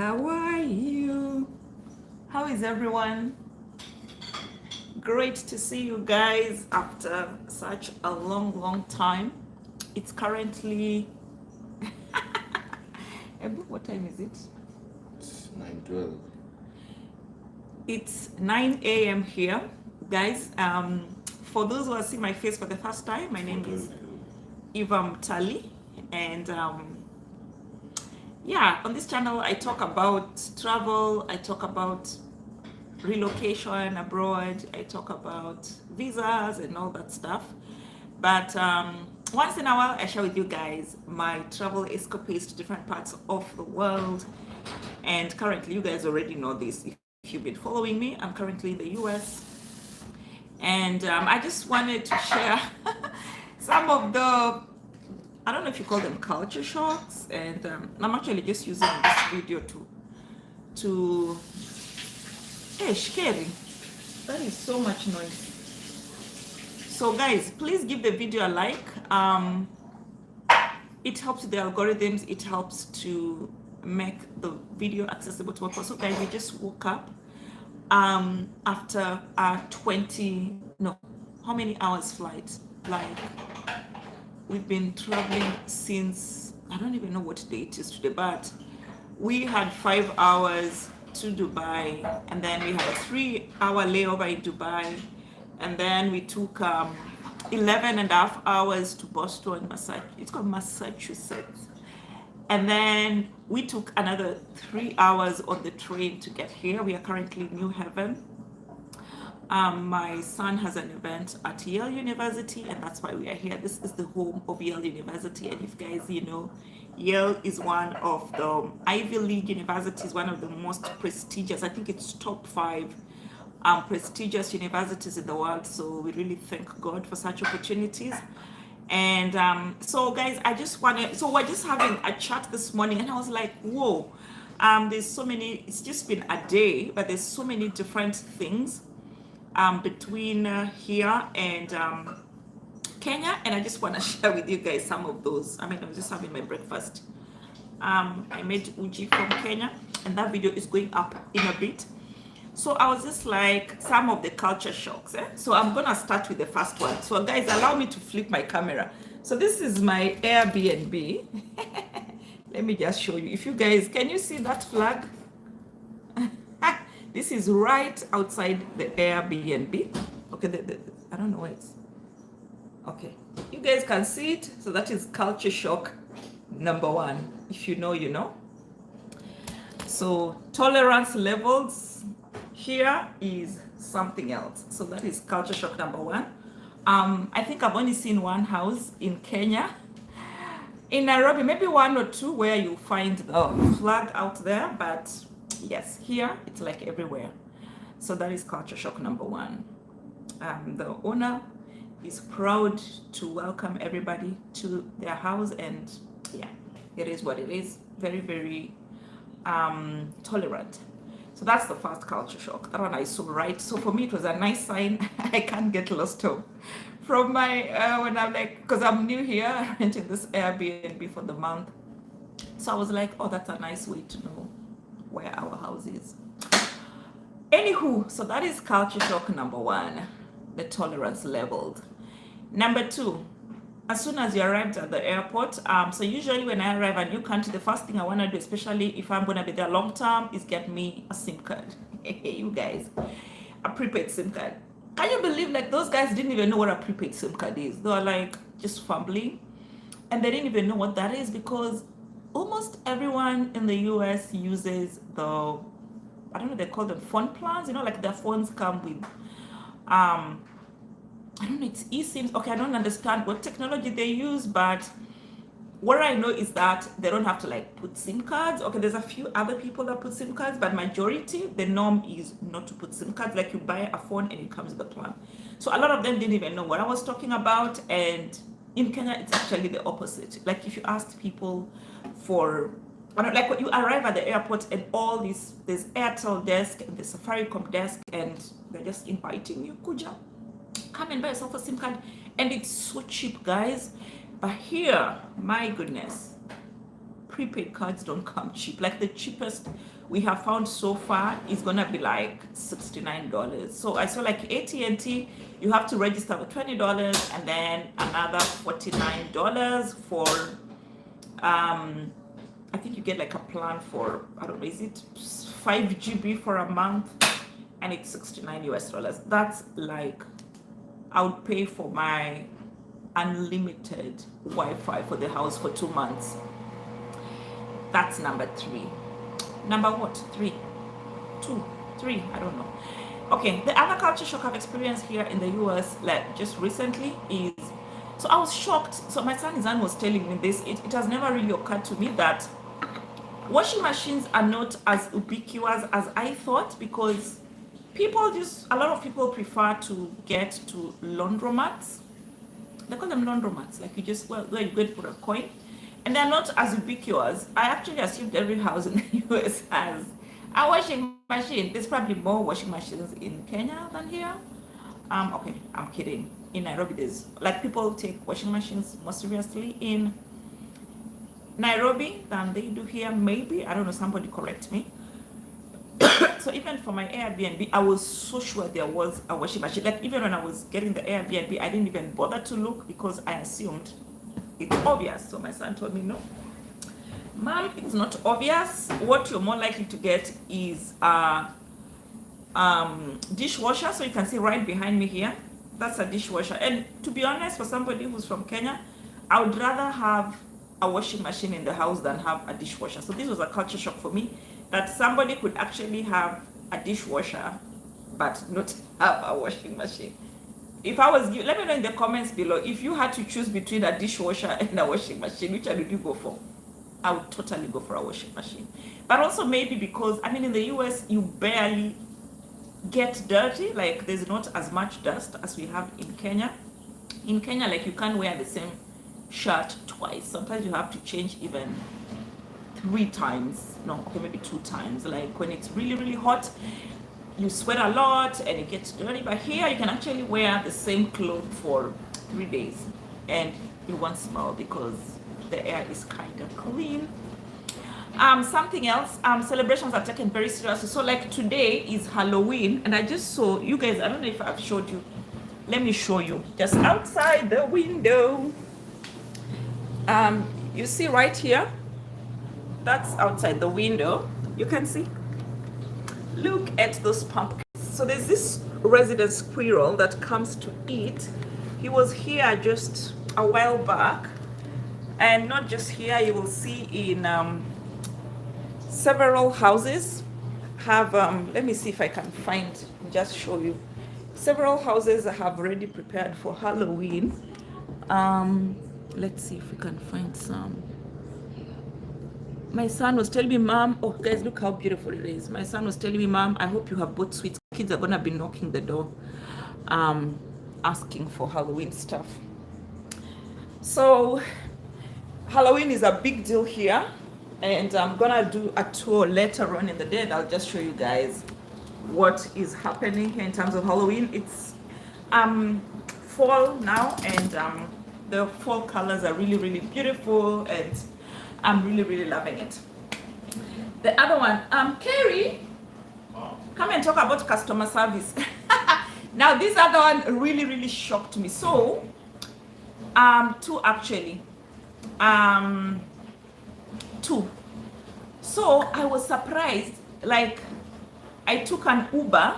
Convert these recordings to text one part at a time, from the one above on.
How are you? How is everyone? Great to see you guys after such a long time. It's currently, what time is it? It's 9:12. It's 9 a.m. here, guys. For those who are seeing my face for the first time, my name is Eva Mtali, and yeah, on this channel I talk about travel, I talk about relocation abroad, I talk about visas and all that stuff. But once in a while, I share with you guys my travel escapades to different parts of the world. And currently, you guys already know this if you've been following me. I'm currently in the US. And I just wanted to share some of the, I don't know if you call them culture shocks. And I'm actually just using this video to hey, scary. That is so much noise. So guys, please give the video a like. It helps the algorithms. It helps to make the video accessible to all. So guys, we just woke up after a 20, no, how many hours flight? Like, we've been traveling since, I don't even know what day it is today, but we had 5 hours to Dubai, and then we had a 3-hour layover in Dubai, and then we took 11 and a half hours to Boston, it's called Massachusetts, and then we took another 3 hours on the train to get here. We are currently in New Haven. My son has an event at Yale University, and that's why we are here. This is the home of Yale University, and if guys, you know, Yale is one of the Ivy League universities, one of the most prestigious, I think it's top 5 prestigious universities in the world. So we really thank God for such opportunities. And so guys, I just wanted, so we're just having a chat this morning, and I was like, whoa, there's so many, it's just been a day, but there's so many different things between here and Kenya, and I just want to share with you guys some of those. I mean, I was just having my breakfast. I made uji from Kenya, and that video is going up in a bit. So I was just like, some of the culture shocks. So I'm gonna start with the first one. So guys, allow me to flip my camera. So this is my Airbnb. Let me just show you. If you guys, can you see that flag? This is right outside the Airbnb. Okay, I don't know where it's. Okay, you guys can see it. So that is culture shock number 1. If you know, you know. So tolerance levels here is something else. So that is culture shock number 1. I think I've only seen one house in Kenya. In Nairobi, maybe 1 or 2 where you find the flag out there, but yes, here it's like everywhere. So that is culture shock number 1. The owner is proud to welcome everybody to their house, and yeah, it is what it is. Very, very tolerant. So that's the first culture shock. That one I saw, right? So for me, it was a nice sign. I can't get lost from my, when I'm like, because I'm new here, renting this Airbnb for the month. So I was like, oh, that's a nice way to know where our house is. Anywho, so that is culture shock number 1, the tolerance leveled. Number 2, as soon as you arrived at the airport, so usually when I arrive a new country, the first thing I want to do, especially if I'm going to be there long term, is get me a SIM card. You guys, a prepaid SIM card. Can you believe, like, those guys didn't even know what a prepaid SIM card is? They were like just fumbling, and they didn't even know what that is, because almost everyone in the US uses the, I don't know, they call them phone plans, you know, like their phones come with I don't know, it's eSIMs. Okay, I don't understand what technology they use, but what I know is that they don't have to like put SIM cards. Okay, there's a few other people that put SIM cards, but majority, the norm is not to put SIM cards. Like, you buy a phone and it comes with a plan. So a lot of them didn't even know what I was talking about. And in Kenya, it's actually the opposite. Like, if you ask people for, I don't, like, when you arrive at the airport and all these, there's Airtel desk and the Safaricom desk, and they're just inviting you, Kuja, come and buy yourself a SIM card, and it's so cheap, guys. But here, my goodness, prepaid cards don't come cheap. Like the cheapest we have found so far is gonna be like $69. So I saw like AT&T, you have to register for $20 and then another $49 for I think you get like a plan for, I don't know, is it 5 GB for a month, and it's $69 US. That's like I would pay for my unlimited Wi-Fi for the house for 2 months. That's number 3. Number what? 3, 2, 3, I don't know. Okay, the other culture shock I've experienced here in the US, like just recently, is, so I was shocked. So my son Izan was telling me this. It has never really occurred to me that washing machines are not as ubiquitous as I thought, because a lot of people prefer to get to laundromats. They call them laundromats. Like you just, well, you go for a coin, and they're not as ubiquitous. I actually assumed every house in the US has a washing machine. There's probably more washing machines in Kenya than here. Okay, I'm kidding. In Nairobi, there's like people take washing machines more seriously in Nairobi than they do here. Maybe, I don't know, somebody correct me. So even for my Airbnb, I was so sure there was a washing machine. Like even when I was getting the Airbnb, I didn't even bother to look because I assumed it's obvious. So my son told me, no, Mom, it's not obvious. What you're more likely to get is a dishwasher. So you can see right behind me here, that's a dishwasher. And to be honest, for somebody who's from Kenya, I would rather have a washing machine in the house than have a dishwasher. So this was a culture shock for me, that somebody could actually have a dishwasher but not have a washing machine. If I was you, let me know in the comments below, if you had to choose between a dishwasher and a washing machine, which one would you go for? I would totally go for a washing machine. But also maybe because, I mean, in the US, you barely get dirty. Like there's not as much dust as we have in Kenya. In Kenya, like you can't wear the same shirt twice. Sometimes you have to change even 3 times. No, okay, maybe 2 times. Like when it's really, really hot, you sweat a lot and it gets dirty. But here you can actually wear the same clothes for 3 days and it won't smell because the air is kind of clean. Something else, celebrations are taken very seriously. So like today is Halloween, and I just saw, you guys, I don't know if I've showed you. Let me show you. Just outside the window. You see right here, that's outside the window. You can see. Look at those pumpkins. So there's this resident squirrel that comes to eat. He was here just a while back, and not just here, you will see in several houses have let me see if I can find, just show you. Several houses have already prepared for Halloween. Let's see if we can find some. My son was telling me, Mom, oh guys, look how beautiful it is. My son was telling me, Mom, I hope you have bought sweets. Kids are gonna be knocking the door, asking for Halloween stuff. So Halloween is a big deal here, and I'm gonna do a tour later on in the day, and I'll just show you guys what is happening here in terms of Halloween. It's fall now, and the fall colors are really, really beautiful, and I'm really, really loving it. The other one, Carrie, come and talk about customer service. Now this other one really, really shocked me. So, 2 actually, 2. So I was surprised, like I took an Uber,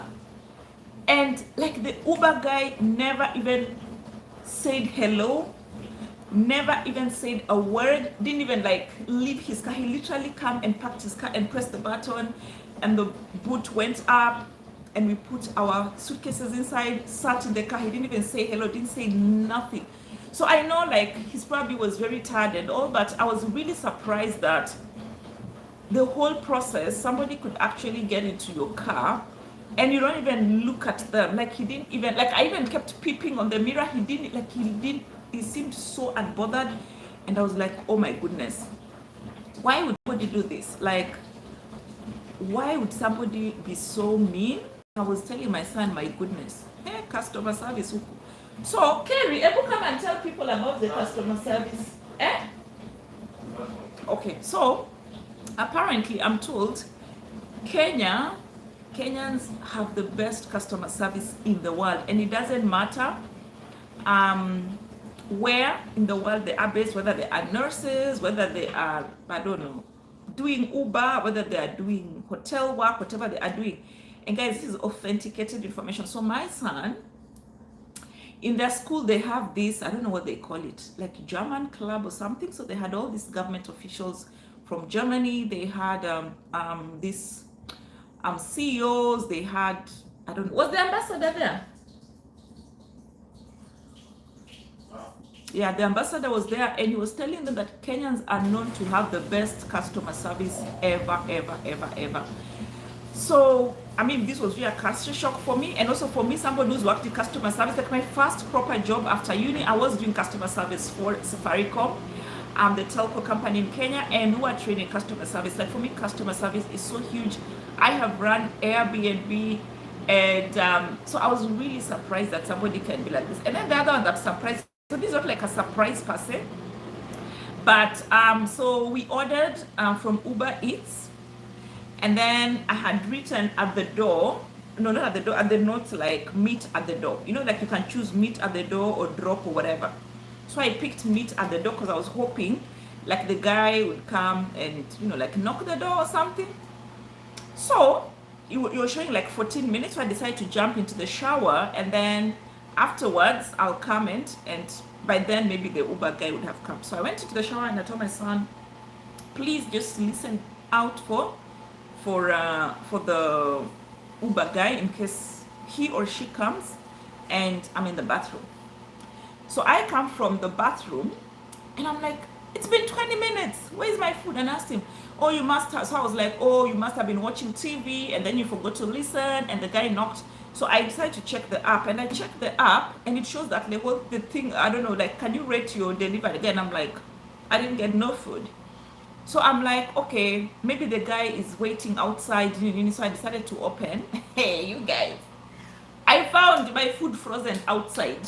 and like the Uber guy never even said hello, never even said a word, didn't even like leave his car. He literally came and parked his car and pressed the button, and the boot went up, and we put our suitcases inside, sat in the car. He didn't even say hello, didn't say nothing. So I know like he's probably was very tired and all, but I was really surprised that the whole process, somebody could actually get into your car and you don't even look at them. Like he didn't even, like I even kept peeping on the mirror. He seemed so unbothered. And I was like, oh my goodness, why would somebody do this? Like, why would somebody be so mean? I was telling my son, my goodness, hey, customer service. So, Carrie, ever come and tell people about the customer service? Eh? Okay, so apparently I'm told Kenyans have the best customer service in the world, and it doesn't matter where in the world they are based, whether they are nurses, whether they are, I don't know, doing Uber, whether they are doing hotel work, whatever they are doing. And guys, this is authenticated information. So my son, in their school, they have this, I don't know what they call it, like German club or something. So they had all these government officials from Germany. They had this CEOs. They had, I don't know, was the ambassador there? Yeah, the ambassador was there, and he was telling them that Kenyans are known to have the best customer service ever, ever, ever, ever. So, I mean, this was really a culture shock for me, and also for me, somebody who's worked in customer service. Like my first proper job after uni, I was doing customer service for Safaricom, the telco company in Kenya, and we were training customer service. Like for me, customer service is so huge. I have run Airbnb, and so I was really surprised that somebody can be like this. And then the other one that surprised. So this is not like a surprise per se, but so we ordered from Uber Eats, and then I had written at the door, no, not at the door, at the notes, like meet at the door. You know, like you can choose meet at the door or drop or whatever. So I picked meet at the door because I was hoping like the guy would come and, you know, like knock the door or something. So you were showing like 14 minutes, so I decided to jump into the shower, and then afterwards I'll come and by then maybe the Uber guy would have come. So I went into the shower and I told my son, please just listen out for the Uber guy in case he or she comes and I'm in the bathroom. So I come from the bathroom and I'm like, it's been 20 minutes, where's my food? And I asked him, oh, you must have. So I was like, oh, you must have been watching TV and then you forgot to listen, and the guy knocked. So I decided to check the app, and I checked the app and it shows that the thing, I don't know, like, can you rate your delivery? Again, I'm like, I didn't get no food. So I'm like, okay, maybe the guy is waiting outside. So I decided to open. Hey, you guys, I found my food frozen outside.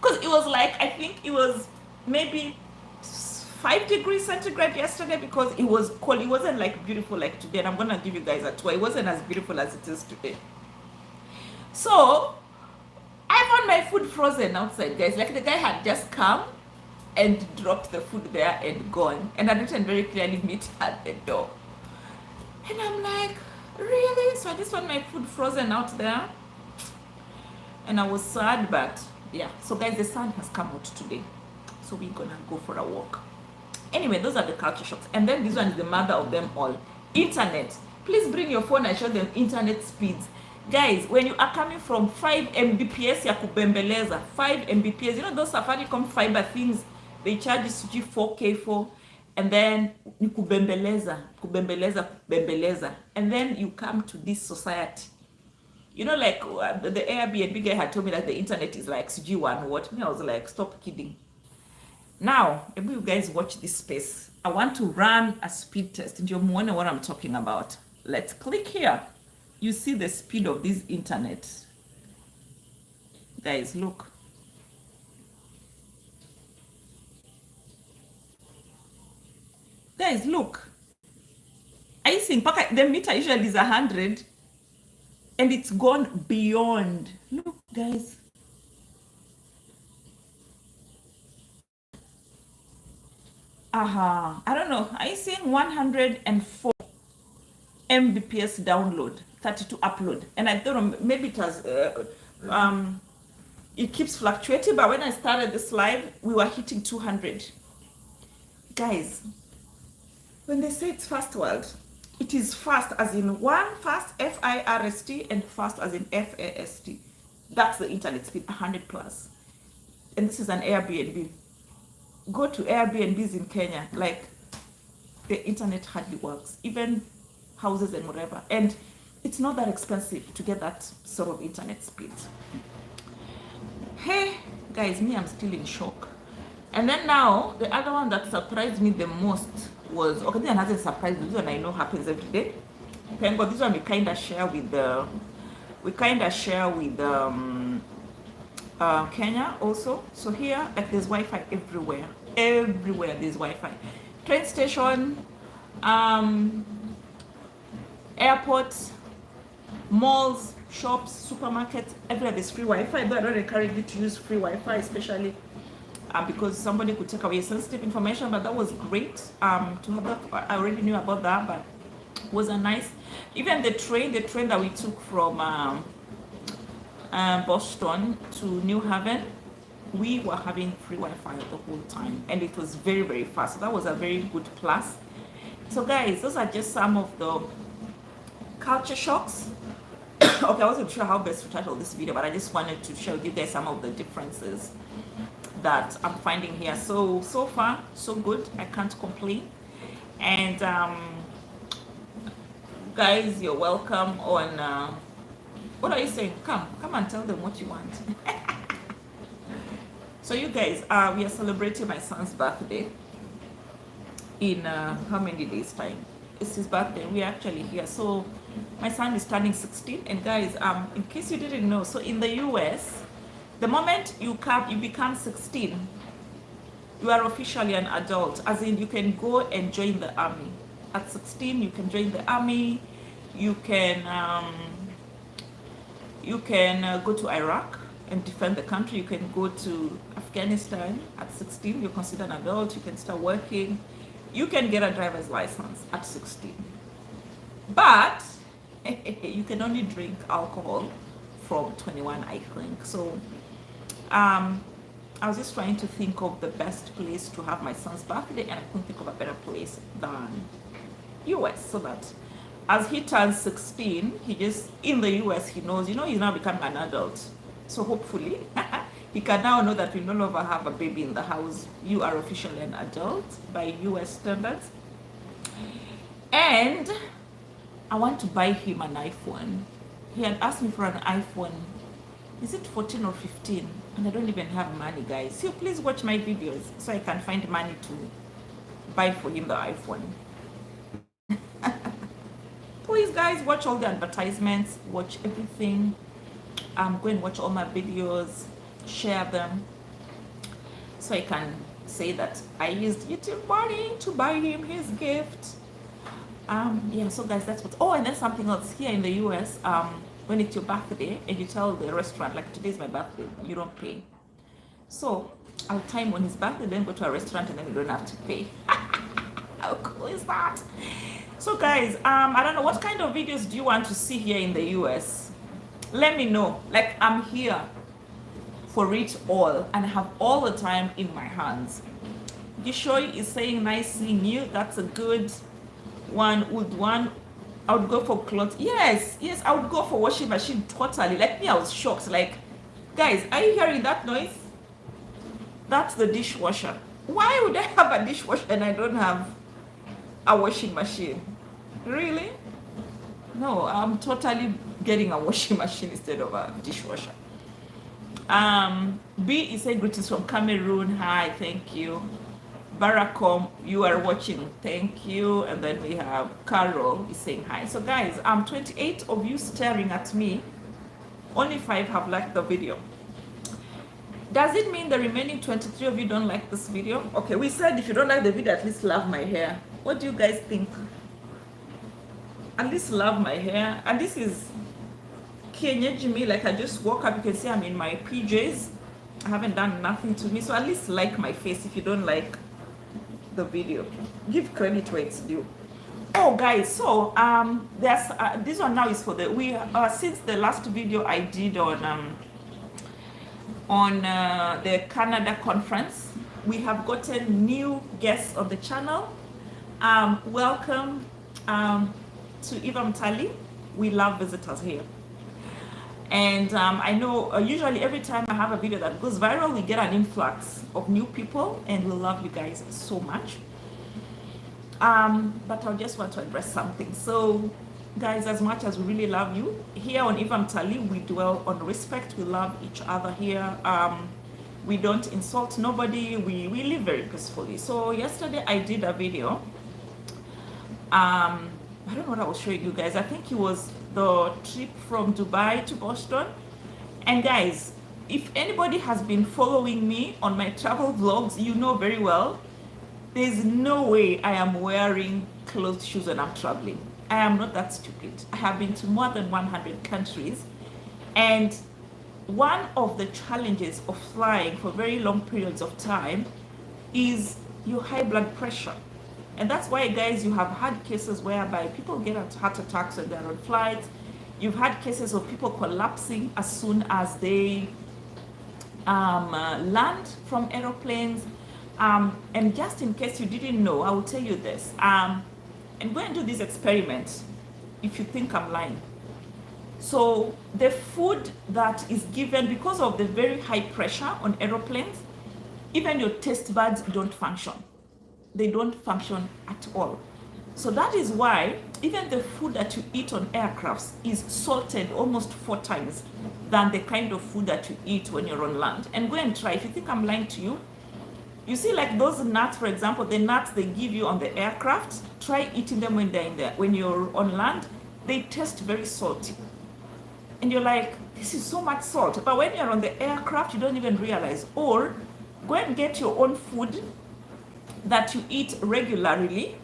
Because it was like, I think it was maybe 5 degrees centigrade yesterday, because it was cold. It wasn't like beautiful like today, and I'm gonna give you guys a tour. It wasn't as beautiful as it is today. So I found my food frozen outside, guys. Like the guy had just come and dropped the food there and gone, and I written very clearly meet at the door. And I'm like, really? So I just found my food frozen out there, and I was sad, but yeah. So guys, the sun has come out today, so we're gonna go for a walk. Anyway, those are the culture shocks. And then this one is the mother of them all. Internet. Please bring your phone and show them internet speeds. Guys, when you are coming from 5 Mbps ya kubembeleza, 5 Mbps, you know those Safaricom fiber things, they charge you 4K for, and then you kubembeleza. And then you come to this society. You know, like the Airbnb guy had told me that the internet is like CG1 what? Me, I was like, stop kidding. Now, if you guys watch this space, I want to run a speed test. And you're wondering what I'm talking about. Let's click here. You see the speed of this internet. Guys, look. Guys, look. I think the meter usually is 100, and it's gone beyond. Look, guys. I don't know. I seeing 104 Mbps download, 32 upload, and I thought maybe it has it keeps fluctuating, but when I started this live, we were hitting 200. Guys, when they say it's fast world, it is fast as in one fast, F-I-R-S-T, and fast as in F-A-S-T. That's the internet speed, 100 plus. And this is an Airbnb. Go to Airbnbs in Kenya, like the internet hardly works, even houses and whatever. And it's not that expensive to get that sort of internet speed. Hey, guys, me, I'm still in shock. And then now, the other one that surprised me the most was, okay, this one hasn't surprised me, this one I know happens every day. Thank God, this one we kind of share with Kenya also. So here, like, there's Wi-Fi everywhere. everywhere there's Wi-Fi. Train station, airports, malls, shops, supermarkets, everywhere there's free Wi-Fi. But I don't encourage you to use free Wi-Fi, especially because somebody could take away sensitive information. But that was great to have that. I already knew about that, but it was a nice. Even the train that we took from Boston to New Haven, we were having free Wi-Fi the whole time, and it was very, very fast. So that was a very good plus. So guys, those are just some of the culture shocks. Okay, I wasn't sure how best to title this video, but I just wanted to show you guys some of the differences that I'm finding here. So far, so good. I can't complain. And guys, you're welcome on what are you saying? Come and tell them what you want. So you guys, we are celebrating my son's birthday in how many days time? It's his birthday. We're actually here. So my son is turning 16, and guys, in case you didn't know, so in the US, the moment you become 16, you are officially an adult, as in you can go and join the army. At 16, you can join the army. You can go to Iraq and defend the country. You can go to Afghanistan at 16. You're considered an adult. You can start working. You can get a driver's license at 16. But you can only drink alcohol from 21, I think. So I was just trying to think of the best place to have my son's birthday, and I couldn't think of a better place than US, so that as he turns 16, he just, in the US, he knows, he's now becoming an adult. So hopefully, he can now know that we no longer have a baby in the house. You are officially an adult by US standards. And I want to buy him an iPhone. He had asked me for an iPhone. Is it 14 or 15? And I don't even have money, guys. So please watch my videos so I can find money to buy for him the iPhone. Please, guys, watch all the advertisements, watch everything. Go and watch all my videos, share them, so I can say that I used YouTube money to buy him his gift. Yeah, so guys, that's what. Oh, and then something else here in the US. When it's your birthday and you tell the restaurant, like, today's my birthday, you don't pay. So I'll time on his birthday, then go to a restaurant, and then you don't have to pay. How cool is that? So guys, I don't know, what kind of videos do you want to see here in the US? Let me know. Like, I'm here for it all, and I have all the time in my hands. Gishoy is saying, nice seeing you. That's a good one. I would go for clothes. Yes, I would go for washing machine totally. Like me, I was shocked. Like, guys, are you hearing that noise? That's the dishwasher. Why would I have a dishwasher and I don't have a washing machine? Really? No, I'm totally getting a washing machine instead of a dishwasher. B is saying greetings from Cameroon. Hi, thank you. Barakom, you are watching, thank you. And then we have Carol is saying hi. So guys, 28 of you staring at me, only 5 have liked the video. Does it mean the remaining 23 of you don't like this video? Okay, we said if you don't like the video, at least love my hair. What do you guys think? At least love my hair. And this is kienyeji me, like I just woke up. You can see I'm in my PJs. I haven't done nothing to me, so at least like my face if you don't like the video. Give credit where it's due. Oh guys, so there's this one now is for the since the last video I did on the Canada conference, we have gotten new guests on the channel. Welcome to Eva Mtali. We love visitors here. And I know usually every time I have a video that goes viral, we get an influx of new people, and we love you guys so much. But I just want to address something. So guys, as much as we really love you, here on Eva Mtali, we dwell on respect. We love each other here. We don't insult nobody. We live very peacefully. So yesterday I did a video. I don't know what I was showing you guys. I think it was the trip from Dubai to Boston. And guys, if anybody has been following me on my travel vlogs, you know very well, there's no way I am wearing closed shoes when I'm traveling. I am not that stupid. I have been to more than 100 countries, and one of the challenges of flying for very long periods of time is your high blood pressure. And that's why, guys, you have had cases whereby people get heart attacks when they're on flights. You've had cases of people collapsing as soon as they land from aeroplanes. And just in case you didn't know, I will tell you this. And go and do this experiment if you think I'm lying. So the food that is given, because of the very high pressure on aeroplanes, even your taste buds don't function. They don't function at all. So that is why even the food that you eat on aircrafts is salted almost 4 times than the kind of food that you eat when you're on land. And go and try. If you think I'm lying to you, you see, like those nuts, for example, the nuts they give you on the aircraft, try eating them when they're in there. When you're on land, they taste very salty. And you're like, this is so much salt. But when you're on the aircraft, you don't even realize. Or go and get your own food that you eat regularly,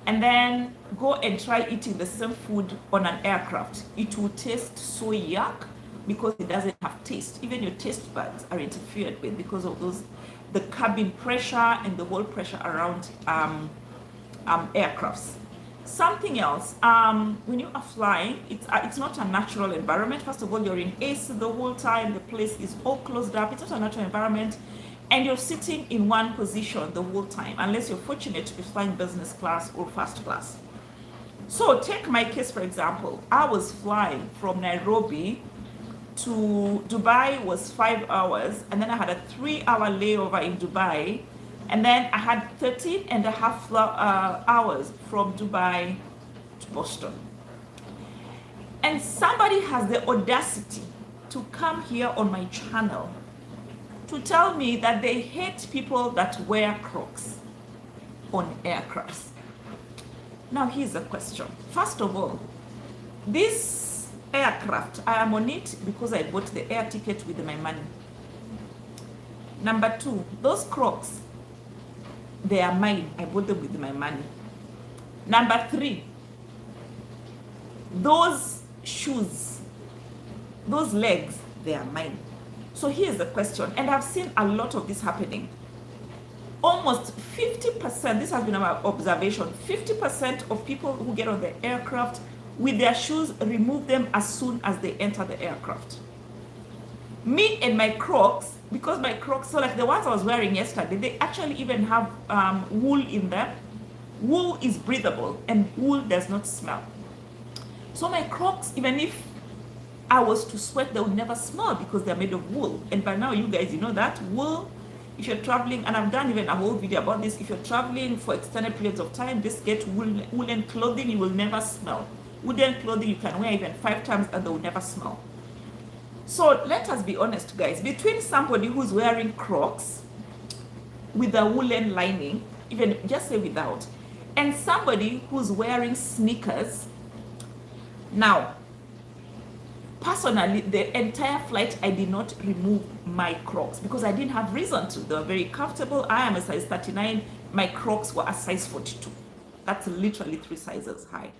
and then go and try eating the same food on an aircraft. It will taste so yuck because it doesn't have taste. Even your taste buds are interfered with because of the cabin pressure and the whole pressure around aircrafts. Something else, when you are flying, it's not a natural environment. First of all, you're in AC the whole time. The place is all closed up. It's not a natural environment. And you're sitting in one position the whole time, unless you're fortunate to be flying business class or first class. So take my case, for example. I was flying from Nairobi to Dubai, was 5 hours, and then I had a 3-hour layover in Dubai, and then I had 13 and a half hours from Dubai to Boston. And somebody has the audacity to come here on my channel to tell me that they hate people that wear Crocs on aircrafts. Now here's a question. First of all, this aircraft, I am on it because I bought the air ticket with my money. Number 2, those Crocs, they are mine. I bought them with my money. Number 3, those shoes, those legs, they are mine. So here's the question, and I've seen a lot of this happening. Almost 50%, this has been our observation, 50% of people who get on the aircraft with their shoes remove them as soon as they enter the aircraft. Me and my Crocs, because my Crocs, so like the ones I was wearing yesterday, they actually even have wool in them. Wool is breathable and wool does not smell. So my Crocs, even if I was to sweat, they would never smell because they're made of wool. And by now, you guys, you know that wool, if you're traveling, and I've done even a whole video about this, if you're traveling for extended periods of time, just get woolen clothing, you will never smell. Woolen clothing you can wear even 5 times and they will never smell. So let us be honest, guys, between somebody who's wearing Crocs with a woolen lining, even just say without, and somebody who's wearing sneakers. Now, personally, the entire flight, I did not remove my Crocs because I didn't have reason to. They were very comfortable. I am a size 39. My Crocs were a size 42. That's literally 3 sizes high.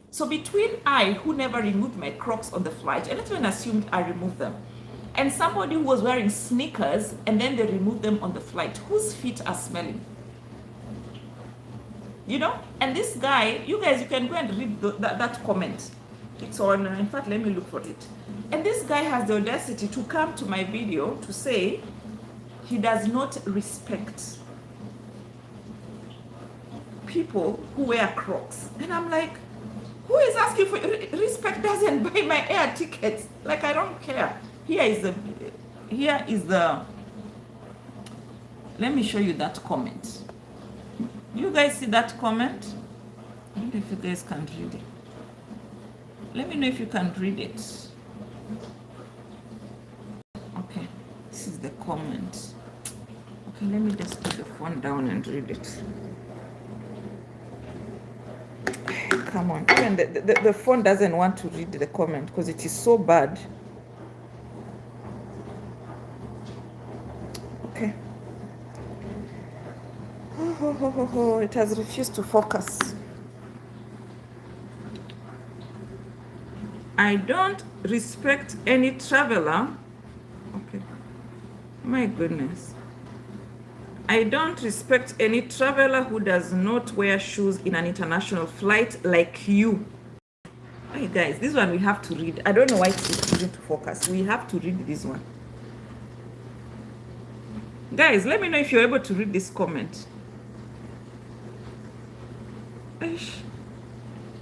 So between I, who never removed my Crocs on the flight, and everyone assumed I removed them, and somebody who was wearing sneakers and then they removed them on the flight, whose feet are smelling? You know? And this guy, you guys, you can go and read that comment. It's on, in fact, let me look for it. And this guy has the audacity to come to my video to say he does not respect people who wear Crocs. And I'm like, who is asking for respect? Doesn't buy my air tickets. Like, I don't care. Here is the, let me show you that comment. You guys see that comment? I don't know if you guys can read it. Let me know if you can read it. Okay, this is the comment. Okay, let me just put the phone down and read it. Come on, even the phone doesn't want to read the comment because it is so bad. It has refused to focus. I don't respect any traveler. Okay. My goodness. I don't respect any traveler who does not wear shoes in an international flight like you. Hey guys, this one we have to read. I don't know why it's refusing to focus. We have to read this one. Guys, let me know if you're able to read this comment.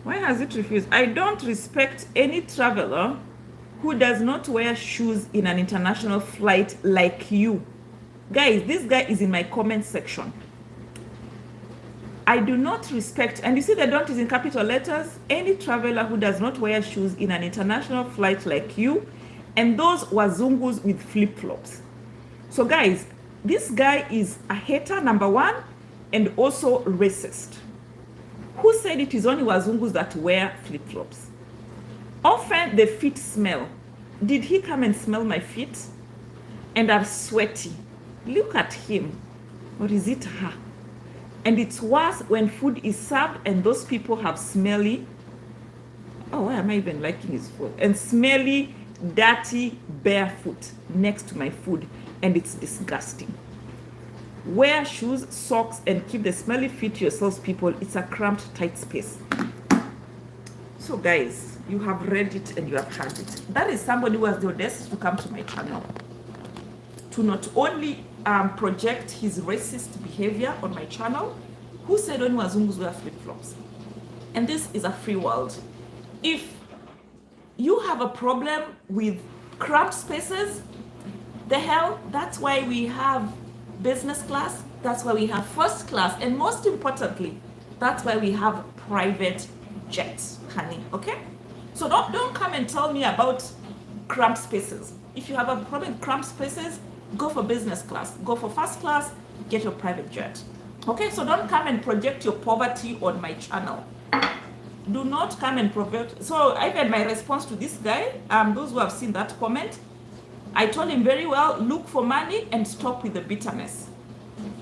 Why has it refused? I don't respect any traveler who does not wear shoes in an international flight like you. Guys, this guy is in my comment section. I do not respect, and you see the don't is in capital letters, any traveler who does not wear shoes in an international flight like you, and those wazungus with flip-flops. So guys, this guy is a hater, number one, and also racist. Who said it is only wazungus that wear flip-flops? Often the feet smell. Did he come and smell my feet? And are sweaty. Look at him. Or is it her? And it's worse when food is served and those people have smelly. Oh, why am I even liking his food? And smelly, dirty, barefoot next to my food. And it's disgusting. Wear shoes, socks, and keep the smelly feet to yourselves, people. It's a cramped, tight space. So guys, you have read it and you have heard it. That is somebody who has the audacity to come to my channel to not only project his racist behavior on my channel, who said only wazungus wear flip-flops. And this is a free world. If you have a problem with cramped spaces, the hell, that's why we have business class, that's why we have first class, and most importantly, that's why we have private jets, honey, okay? So don't come and tell me about cramped spaces. If you have a problem with cramped spaces, go for business class, go for first class, get your private jet. Okay, so don't come and project your poverty on my channel. Do not come and project. So even my response to this guy, those who have seen that comment, I told him very well, look for money and stop with the bitterness.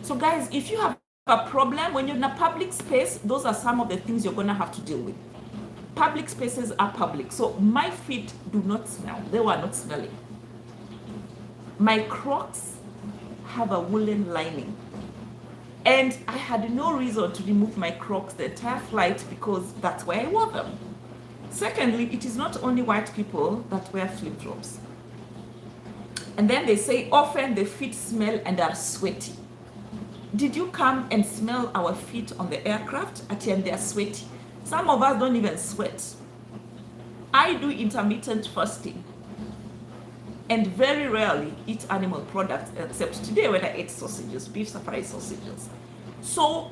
So guys, if you have a problem, when you're in a public space, those are some of the things you're gonna have to deal with. Public spaces are public. So my feet do not smell. They were not smelling. My Crocs have a woolen lining. And I had no reason to remove my Crocs the entire flight because that's where I wore them. Secondly, it is not only white people that wear flip-flops. And then they say often the feet smell and are sweaty. Did you come and smell our feet on the aircraft? At the end, they are sweaty. Some of us don't even sweat. I do intermittent fasting and very rarely eat animal products, except today when I ate sausages, beef safari sausages. So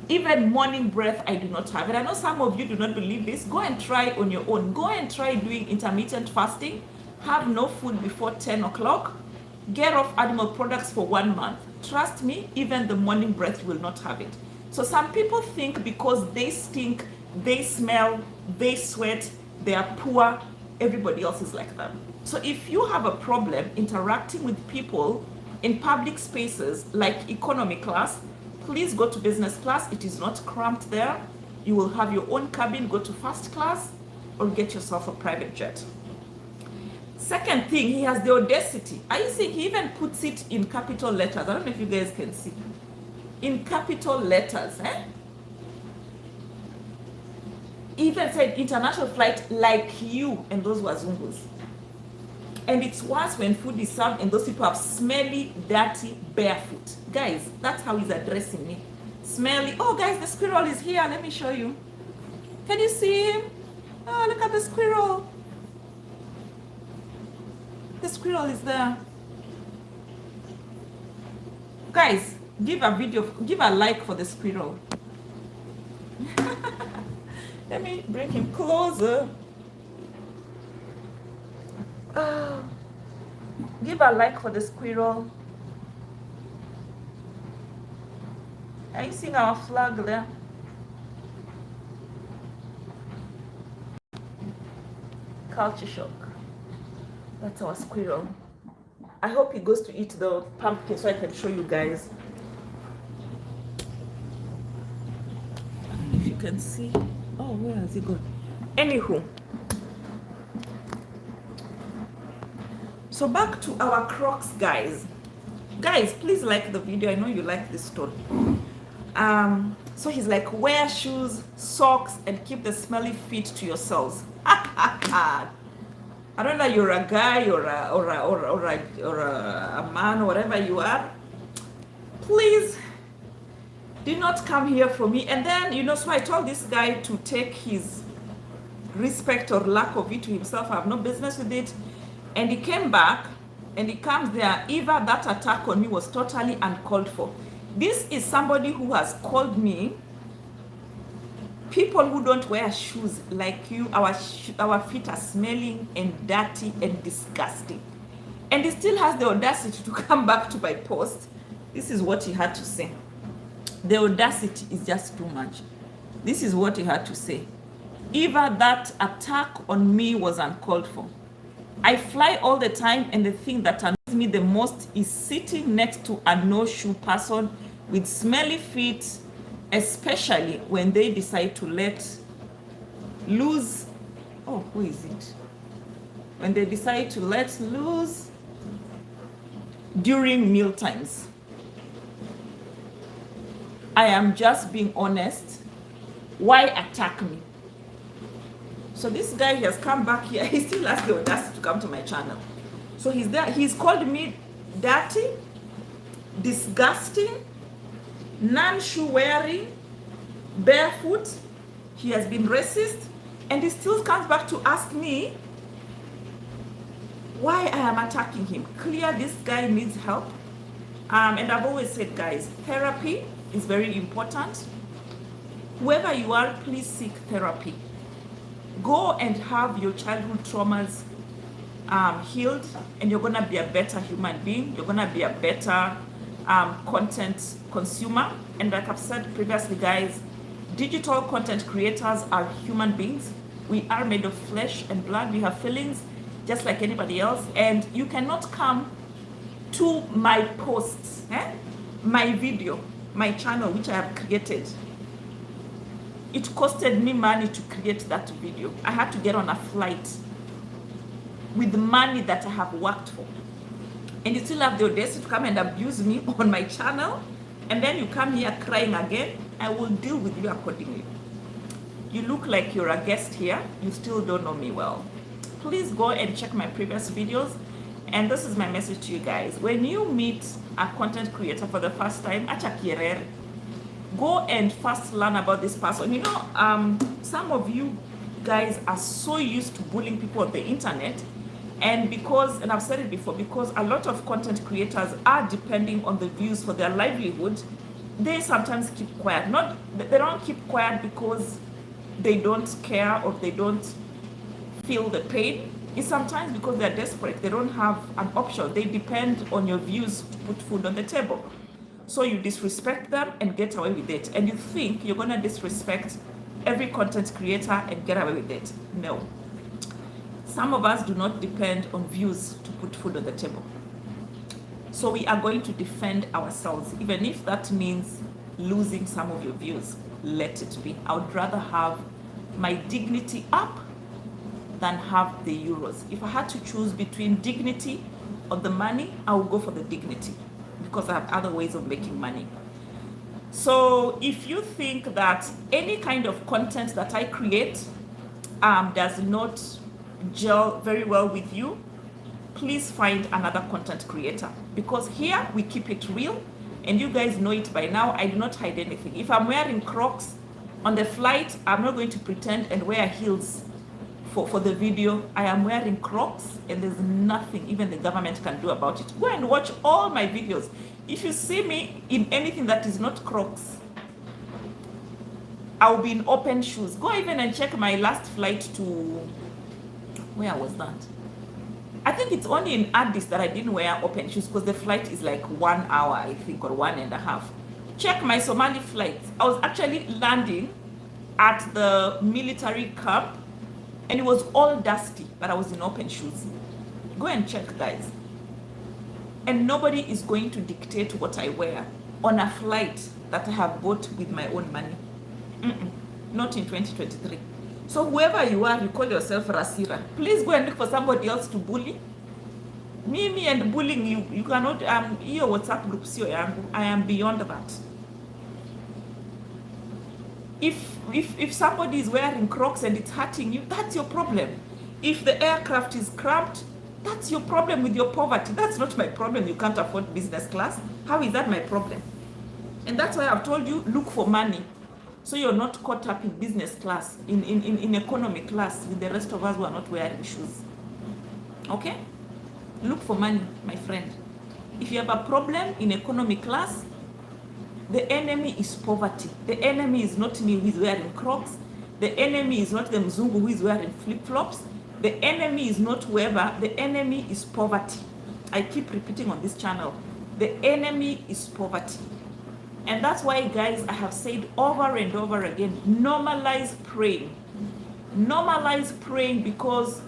even morning breath I do not have. And I know some of you do not believe this. Go and try on your own. Go and try doing intermittent fasting. Have no food before 10 o'clock. Get off animal products for 1 month. Trust me, even the morning breath, you will not have it. So some people think because they stink, they smell, they sweat, they are poor, everybody else is like them. So if you have a problem interacting with people in public spaces like economy class, please go to business class. It is not cramped there. You will have your own cabin, go to first class, or get yourself a private jet. Second thing, he has the audacity. Are you seeing? He even puts it in capital letters. I don't know if you guys can see. In capital letters, eh? He even said international flight like you and those wazungus. And it's worse when food is served and those people have smelly, dirty, barefoot. Guys, that's how he's addressing me. Smelly. Oh, guys, the squirrel is here. Let me show you. Can you see him? Oh, look at the squirrel. The squirrel is there. Guys, give a like for the squirrel. Let me bring him closer. Give a like for the squirrel. Are you seeing our flag there? Culture shock. That's our squirrel. I hope he goes to eat the pumpkin so I can show you guys. can see. Oh, where has he gone? Anywho, so back to our Crocs, guys. Guys, please like the video. I know you like this story. So he's like, wear shoes, socks, and keep the smelly feet to yourselves. I don't know, you're a guy or a man, or whatever you are. Please do not come here for me. And then, you know, so I told this guy to take his respect or lack of it to himself. I have no business with it. And he came back and he comes there. Eva, that attack on me was totally uncalled for. This is somebody who has called me people who don't wear shoes like you. Our feet are smelling and dirty and disgusting. And he still has the audacity to come back to my post. This is what he had to say. The audacity is just too much. This is what he had to say. Eva, that attack on me was uncalled for. I fly all the time, and the thing that annoys me the most is sitting next to a no-shoe person with smelly feet, especially when they decide to let loose. Oh, who is it? When they decide to let loose during meal times. I am just being honest. Why attack me? So this guy has come back here. He still has the audacity to come to my channel. So he's there. He's called me dirty, disgusting, non-shoe wearing, barefoot. He has been racist, and he still comes back to ask me why I am attacking him. Clear, this guy needs help. And I've always said, guys, therapy is very important. Whoever you are, please seek therapy. Go and have your childhood traumas healed, and you're gonna be a better human being. You're gonna be a better content consumer. And like I've said previously, guys, digital content creators are human beings. We are made of flesh and blood. We have feelings just like anybody else, and you cannot come to my posts, my video, my channel, which I have created. It costed me money to create that video. I had to get on a flight with the money that I have worked for. And you still have the audacity to come and abuse me on my channel, and then you come here crying again. I will deal with you accordingly. You look like you're a guest here. You still don't know me well. Please go and check my previous videos. And this is my message to you guys. When you meet a content creator for the first time, acha kierere. Go and first learn about this person. You know, some of you guys are so used to bullying people on the internet, and because, and I've said it before, because a lot of content creators are depending on the views for their livelihood, they sometimes keep quiet. They don't keep quiet because they don't care or they don't feel the pain. It's sometimes because they're desperate. They don't have an option. They depend on your views to put food on the table. So you disrespect them and get away with it. And you think you're gonna disrespect every content creator and get away with it. No. Some of us do not depend on views to put food on the table. So we are going to defend ourselves, even if that means losing some of your views. Let it be. I would rather have my dignity up than have the euros. If I had to choose between dignity or the money, I would go for the dignity, because I have other ways of making money. So if you think that any kind of content that I create does not gel very well with you, please find another content creator, because here we keep it real, and you guys know it by now. I do not hide anything. If I'm wearing Crocs on the flight, I'm not going to pretend and wear heels for the video. I am wearing Crocs, and there's nothing even the government can do about it. Go and watch all my videos. If you see me in anything that is not Crocs, I'll be in open shoes. Go even and check my last flight to, where was that? I think it's only in Addis that I didn't wear open shoes, because the flight is like 1 hour, I think, or 1.5. Check my Somali flights. I was actually landing at the military camp, and it was all dusty, but I was in open shoes. Go and check, guys. And nobody is going to dictate what I wear on a flight that I have bought with my own money. not in 2023. So whoever you are, you call yourself Rasira, please go and look for somebody else to bully. Me and bullying, you cannot, your WhatsApp group sio yangu. I am beyond that. If somebody is wearing Crocs and it's hurting you, that's your problem. If the aircraft is cramped, that's your problem with your poverty. That's not my problem. You can't afford business class. How is that my problem? And that's why I've told you, look for money. So you're not caught up in business class, in economy class with the rest of us who are not wearing shoes. Okay? Look for money, my friend. If you have a problem in economy class, the enemy is poverty. The enemy is not me who is wearing Crocs. The enemy is not the Mzungu who is wearing flip-flops. The enemy is not whoever. The enemy is poverty. I keep repeating on this channel. The enemy is poverty. And that's why, guys, I have said over and over again, normalize praying. Normalize praying, because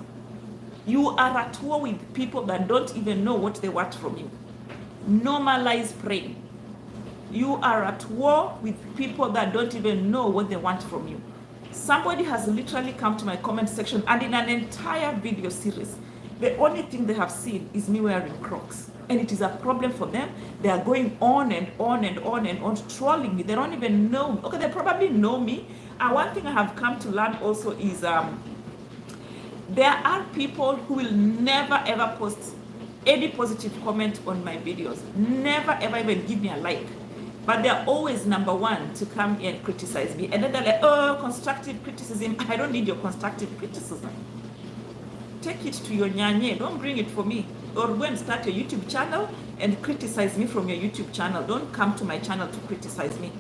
you are at war with people that don't even know what they want from you. Normalize praying. You are at war with people that don't even know what they want from you. Somebody has literally come to my comment section, and in an entire video series, the only thing they have seen is me wearing Crocs. And it is a problem for them. They are going on and on and on and on, trolling me. They don't even know me. Okay, they probably know me. And one thing I have come to learn also is there are people who will never ever post any positive comment on my videos. Never ever even give me a like. But they're always number one to come and criticize me. And then they're like, oh, constructive criticism. I don't need your constructive criticism. Take it to your nyanye. Don't bring it for me. Or go and start a YouTube channel and criticize me from your YouTube channel. Don't come to my channel to criticize me.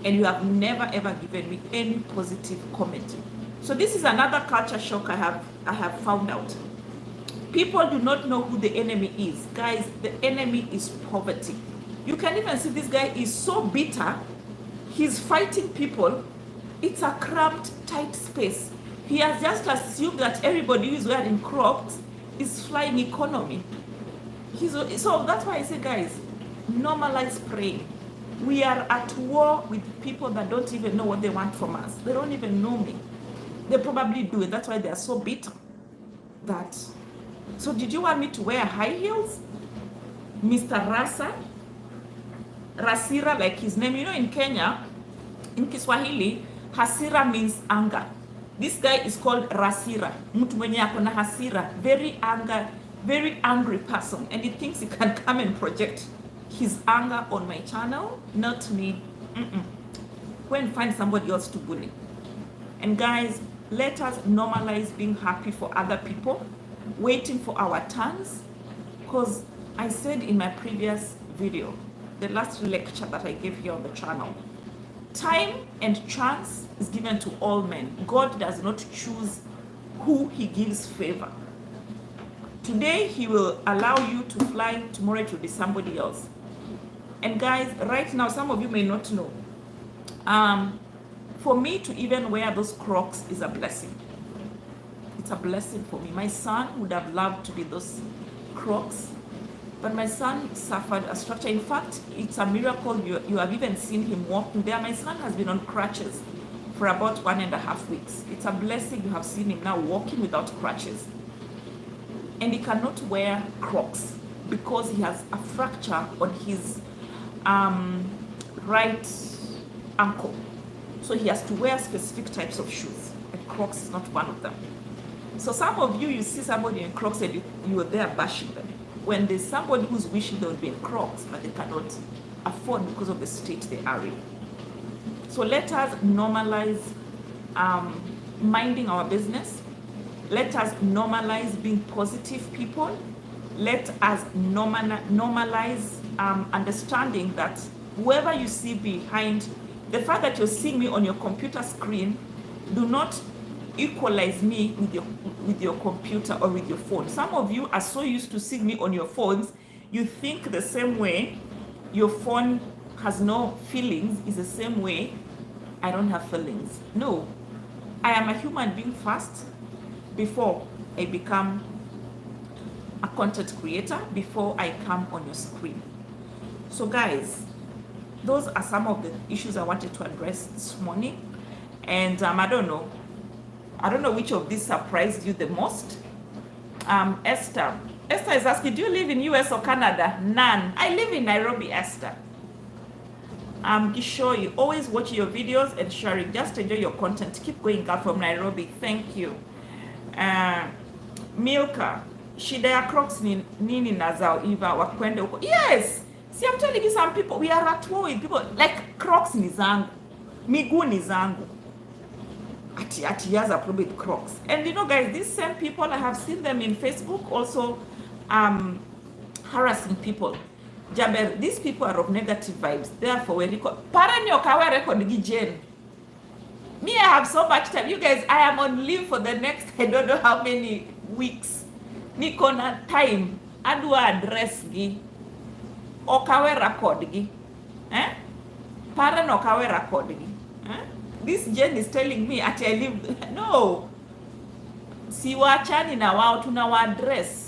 And you have never ever given me any positive comment. So this is another culture shock I have found out. People do not know who the enemy is. Guys, the enemy is poverty. You can even see this guy is so bitter. He's fighting people. It's a cramped, tight space. He has just assumed that everybody who is wearing Crocs is flying economy. So that's why I say, guys, normalize praying. We are at war with people that don't even know what they want from us. They don't even know me. They probably do it. That's why they are so bitter. So did you want me to wear high heels? Mr. Rasira, like his name. You know, in Kenya, in Kiswahili, hasira means anger. This guy is called Rasira. Mtu mwenye ako na hasira, very angry person, and he thinks he can come and project his anger on my channel, not me. Go and find somebody else to bully. And guys, let us normalize being happy for other people, waiting for our turns, because I said in my previous video, the last lecture that I gave here on the channel, time and chance is given to all men. God does not choose who he gives favor. Today he will allow you to fly, tomorrow it will be somebody else. And guys, right now, some of you may not know, for me to even wear those Crocs is a blessing. It's a blessing for me. My son would have loved to be those Crocs, but my son suffered a structure. In fact, it's a miracle you have even seen him walking there. My son has been on crutches for about 1.5 weeks. It's a blessing you have seen him now walking without crutches. And he cannot wear Crocs because he has a fracture on his right ankle. So he has to wear specific types of shoes, and Crocs is not one of them. So some of you see somebody in Crocs and you are there bashing them, when there's somebody who's wishing they would be in Crocs, but they cannot afford because of the state they are in. So let us normalize minding our business. Let us normalize being positive people. Let us normalize understanding that whoever you see behind, the fact that you're seeing me on your computer screen, do not equalize me with your computer or with your phone. Some of you are so used to seeing me on your phones, you think the same way your phone has no feelings is the same way I don't have feelings. No, I am a human being first before I become a content creator, before I come on your screen. So guys, those are some of the issues I wanted to address this morning. And I don't know which of these surprised you the most. Esther is asking, do you live in US or Canada? None. I live in Nairobi, Esther. Gishoy, always watch your videos and sharing. Just enjoy your content. Keep going, girl, from Nairobi. Thank you. Milka, shida ya Crocs ni nini na zao Eva wakwende huko? Yes. See, I'm telling you, some people, we are at war with people. Like, Crocs ni zangu. Miguu ni zangu. Ati has a problem with Crocs. And you know, guys, these same people, I have seen them in Facebook also harassing people. Jaber, these people are of negative vibes. Therefore, when you call, Paranyo kawe record Jen. Me, I have so much time. You guys, I am on leave for the next, I don't know how many weeks. Niko na time. Adwa address gi. Okawe record gi. Parano kawe record gi. This Jen is telling me ati I live. No. Siwachani na wao tunawa address.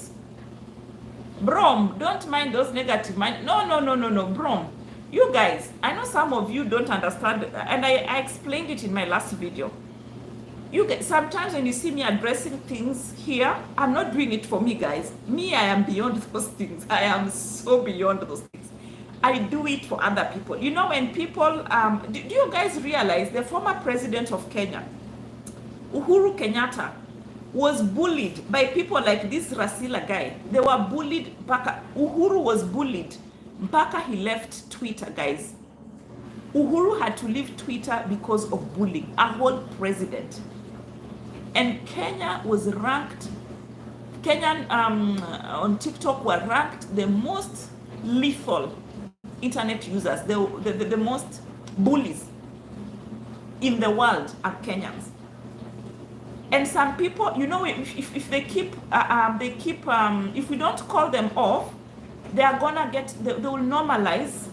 Brom, don't mind those negative mind. No, Brom. You guys, I know some of you don't understand, and I explained it in my last video. You guys, sometimes when you see me addressing things here, I'm not doing it for me, guys. Me, I am beyond those things. I am so beyond those things. I do it for other people. You know, when people, do you guys realize the former president of Kenya, Uhuru Kenyatta, was bullied by people like this Rasila guy. They were bullied. Uhuru was bullied. Mpaka he left Twitter, guys. Uhuru had to leave Twitter because of bullying. A whole president. And Kenya was ranked, Kenyan on TikTok were ranked the most lethal internet users, the most bullies in the world are Kenyans. And some people, you know, if they keep, if we don't call them off, they are gonna get, they will normalize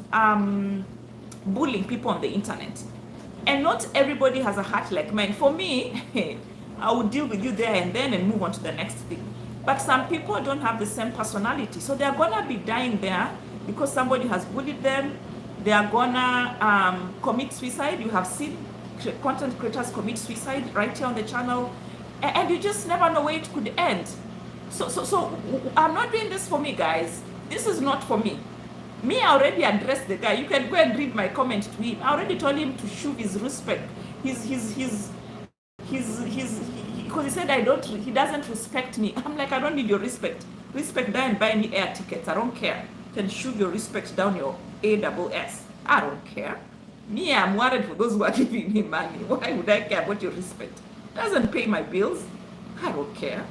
bullying people on the internet. And not everybody has a heart like mine. For me, I will deal with you there and then and move on to the next thing. But some people don't have the same personality. So they're gonna be dying there because somebody has bullied them. They are gonna commit suicide. You have seen content creators commit suicide right here on the channel. And you just never know where it could end. So I'm not doing this for me, guys. This is not for me. Me, I already addressed the guy. You can go and read my comment to him. I already told him to show his respect. Because he said he doesn't respect me. I'm like, I don't need your respect. Respect down and buy me air tickets. I don't care. You can shove your respect down your AWS. I don't care. Me, I'm worried for those who are giving me money. Why would I care about your respect? Doesn't pay my bills. I don't care.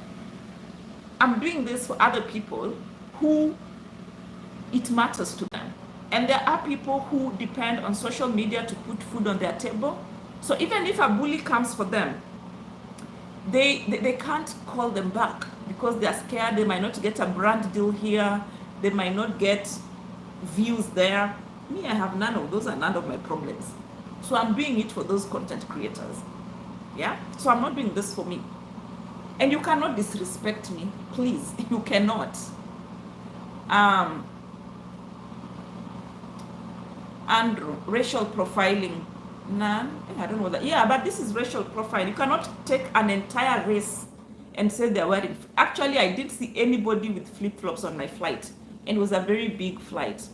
I'm doing this for other people who it matters to them. And there are people who depend on social media to put food on their table. So even if a bully comes for them, they can't call them back because they're scared. They might not get a brand deal here. They might not get views there. Me, I have none of those are none of my problems. So I'm doing it for those content creators. Yeah, so I'm not doing this for me. And you cannot disrespect me, please. You cannot. Andrew, racial profiling. None. I don't know that. Yeah, but this is racial profile. You cannot take an entire race and say they're wearing. Actually, I didn't see anybody with flip-flops on my flight. And it was a very big flight.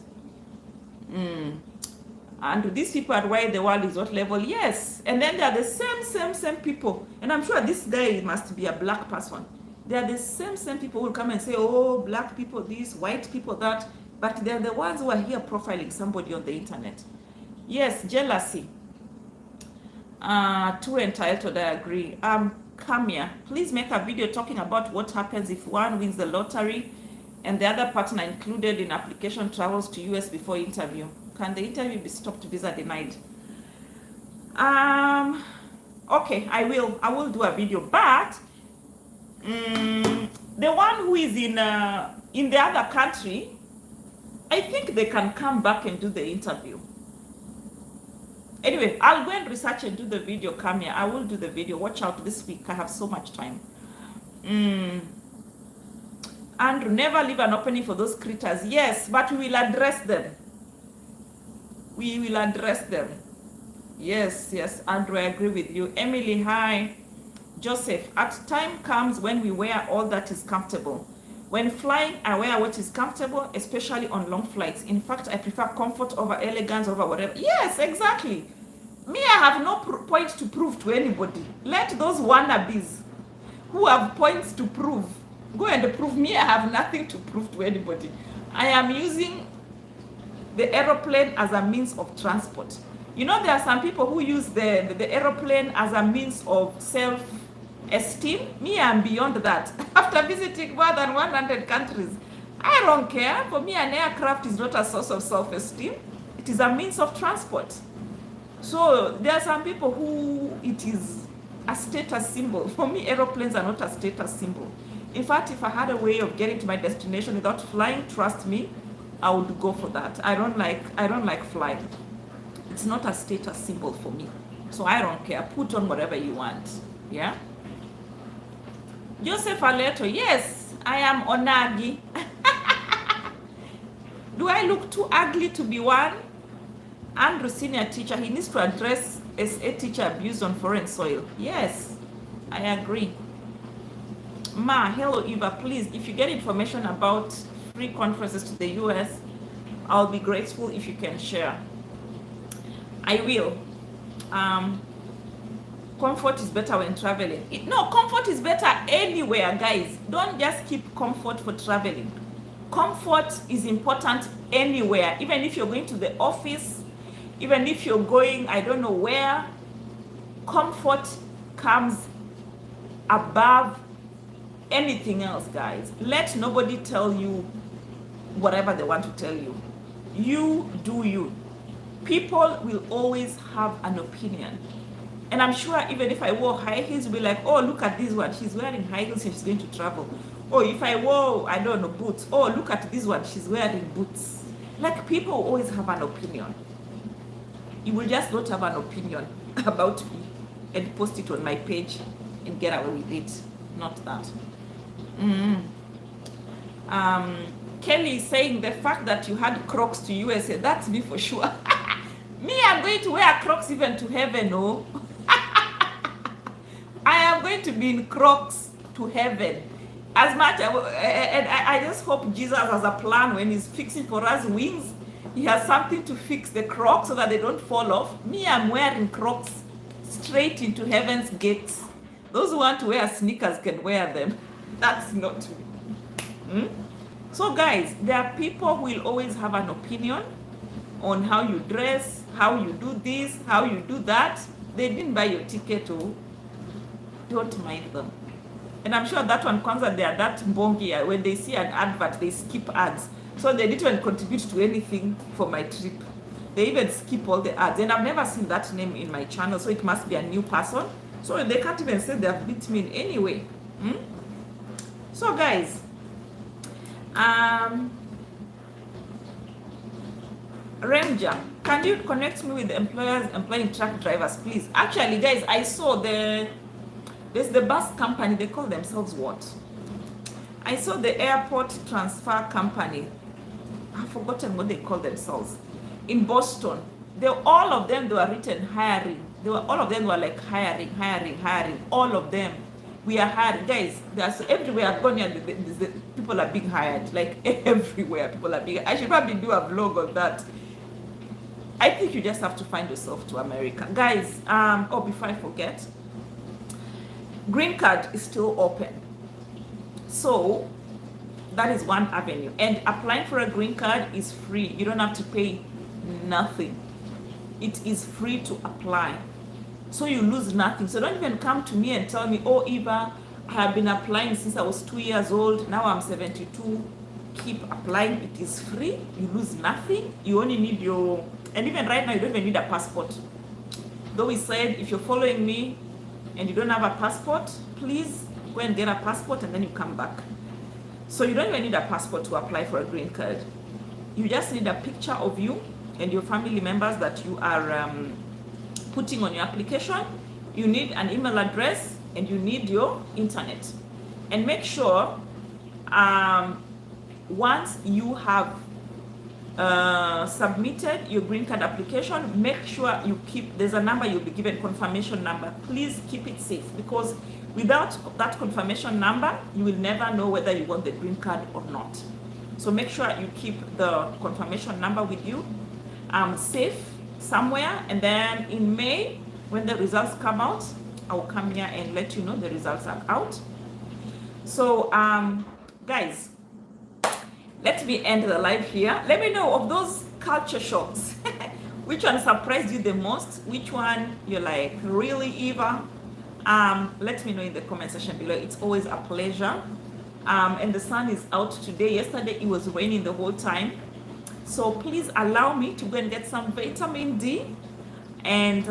And these people are why the world is what level? Yes. And then they are the same people. And I'm sure this guy must be a black person. They are the same people who will come and say, oh, black people this, white people that. But they're the ones who are here profiling somebody on the internet. Yes, jealousy. Too entitled, I agree. Kamia, please make a video talking about what happens if one wins the lottery and the other partner included in application travels to US before interview. Can the interview be stopped, visa denied? Okay, I will do a video, but the one who is in the other country, I think they can come back and do the interview. Anyway, I'll go and research and do the video. Come here, I will do the video. Watch out this week. I have so much time. And never leave an opening for those critters. Yes, but we will address them. We will address them. Yes, yes, Andrew, I agree with you. Emily, hi. Joseph, at time comes when we wear all that is comfortable. When flying, I wear what is comfortable, especially on long flights. In fact, I prefer comfort over elegance over whatever. Yes, exactly. Me, I have no point to prove to anybody. Let those wannabes who have points to prove go and prove. Me, I have nothing to prove to anybody. I am using the aeroplane as a means of transport. You know, there are some people who use the aeroplane as a means of self-esteem. Me, I'm beyond that. After visiting more than 100 countries, I don't care. For me, an aircraft is not a source of self-esteem. It is a means of transport. So there are some people who it is a status symbol. For me, aeroplanes are not a status symbol. In fact, if I had a way of getting to my destination without flying, trust me, I would go for that. I don't like flying. It's not a status symbol for me. So I don't care. Put on whatever you want. Yeah? Joseph Aleto, yes, I am Onagi. Do I look too ugly to be one? Andrew, senior teacher, he needs to address SA teacher abuse on foreign soil. Yes, I agree. Ma, hello Eva, please, if you get information about free conferences to the US, I'll be grateful if you can share. I will. Comfort is better when traveling. No, comfort is better anywhere, guys. Don't just keep comfort for traveling. Comfort is important anywhere, even if you're going to the office, even if you're going, I don't know where. Comfort comes above anything else, guys. Let nobody tell you whatever they want to tell you. You do you. People will always have an opinion. And I'm sure even if I wore high heels, you'll be like, oh, look at this one. She's wearing high heels and she's going to travel. Or if I wore, I don't know, boots. Oh, look at this one. She's wearing boots. Like, people always have an opinion. You will just not have an opinion about me and post it on my page and get away with it. Not that. Kelly is saying the fact that you had Crocs to USA, that's me for sure. Me, I'm going to wear Crocs even to heaven, oh. I am going to be in Crocs to heaven. As much, and I just hope Jesus has a plan when he's fixing for us wings. He has something to fix the Crocs so that they don't fall off. Me, I'm wearing Crocs straight into heaven's gates. Those who want to wear sneakers can wear them. That's not me. So guys, there are people who will always have an opinion on how you dress, how you do this, how you do that. They didn't buy your ticket, oh. Don't mind them. And I'm sure that one Kwanzaa, they are that mbongi. When they see an advert, they skip ads. So they didn't even contribute to anything for my trip. They even skip all the ads. And I've never seen that name in my channel, so it must be a new person. So they can't even say they have beat me in any way. So guys, Ranger, can you connect me with the employers employing truck drivers, please? Actually, guys, I saw there's the bus company, they call themselves what? I saw the airport transfer company. I've forgotten what they call themselves. In Boston. All of them, they were written hiring. All of them were like hiring. All of them. We are hiring. Guys, everywhere I've gone here, the people are being hired. Like everywhere, people are being. I should probably do a vlog on that. I think you just have to find yourself to America. Guys, before I forget, green card is still open. So that is one avenue. And applying for a green card is free. You don't have to pay nothing. It is free to apply. So you lose nothing. So don't even come to me and tell me, oh, Eva, I have been applying since I was 2 years old. Now I'm 72. Keep applying. It is free. You lose nothing. You only need your, and even right now, you don't even need a passport. Though we said, if you're following me and you don't have a passport, please go and get a passport and then you come back. So you don't even need a passport to apply for a green card. You just need a picture of you and your family members that you are putting on your application. You need an email address and you need your internet. And make sure once you have submitted your green card application, make sure you keep, there's a number you'll be given, confirmation number. Please keep it safe, because without that confirmation number, you will never know whether you want the green card or not. So make sure you keep the confirmation number with you, safe somewhere. And then in May, when the results come out, I will come here and let you know the results are out. So guys, let me end the live here. Let me know of those culture shocks. Which one surprised you the most? Which one you're like, really, Eva? Let me know in the comment section below. It's always a pleasure. And the sun is out today. Yesterday it was raining the whole time. So please allow me to go and get some vitamin D. And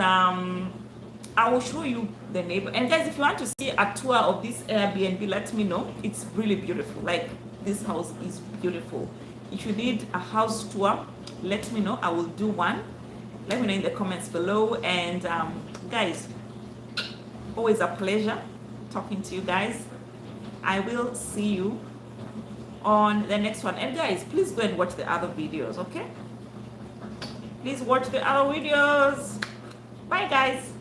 I will show you the neighbor. And guys, if you want to see a tour of this Airbnb, let me know. It's really beautiful. Like, this house is beautiful. If you need a house tour, let me know. I will do one. Let me know in the comments below. And guys, always a pleasure talking to you guys. I will see you on the next one. And guys, please go and watch the other videos, okay? Please watch the other videos. Bye guys.